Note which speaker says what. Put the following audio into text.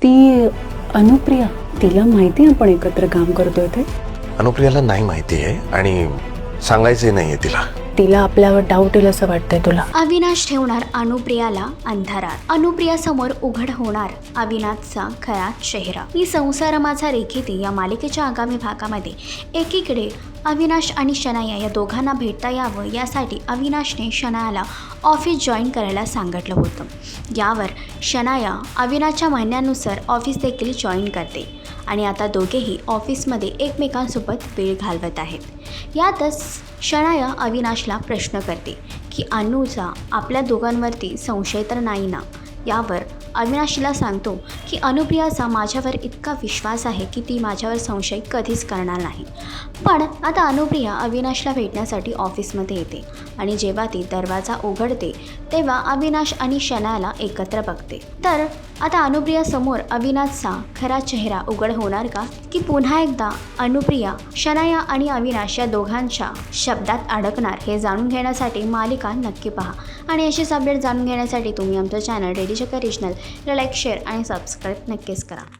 Speaker 1: ती अनुप्रिया, तिला माहिती आपण एकत्र काम करतोय ते?
Speaker 2: अनुप्रियाला नाही माहिती आहे आणि सांगायचंही नाहीये तिला.
Speaker 1: तिला आपल्यावर डाऊट येईल असं वाटतंय तुला?
Speaker 3: अविनाश ठेवणार अनुप्रियाला अंधारात. अनुप्रिया समोर उघड होणार अविनाशचा खरा चेहरा. मी संसार माझा रेखिते या मालिकेच्या आगामी भागामध्ये एकीकडे अविनाश आणि शनाया या दोघांना भेटता यावं यासाठी अविनाशने शनायाला ऑफिस जॉईन करायला सांगितलं होतं. यावर शनाया अविनाशच्या म्हणण्यानुसार ऑफिस देखील जॉईन करते आणि आता दोघेही ऑफिसमध्ये एकमेकांसोबत वेळ घालवत आहेत. यातच शनाया अविनाशला प्रश्न करते की अनुचा आपल्या दोघांवरती संशय तर नाही ना. यावर अविनाशला सांगतो की अनुप्रियाचा माझ्यावर इतका विश्वास आहे की ती माझ्यावर संशय कधीच करणार नाही. पण आता अनुप्रिया अविनाशला भेटण्यासाठी ऑफिसमध्ये येते आणि जेव्हा ती दरवाजा उघडते तेव्हा अविनाश आणि शनायाला एकत्र बघते. तर आता अनुप्रिया समोर अविनाशचा खरा चेहरा उघड होणार का, की पुन्हा एकदा अनुप्रिया शनाया आणि अविनाश या दोघांच्या शब्दात अडकणार, हे जाणून घेण्यासाठी मालिका नक्की पहा. आणि अशीच अपडेट जाणून घेण्यासाठी तुम्ही आमचं चॅनल रेडी चक्कर रिजनल लाईक, शेअर आणि सबस्क्राईब नक्कीच करा.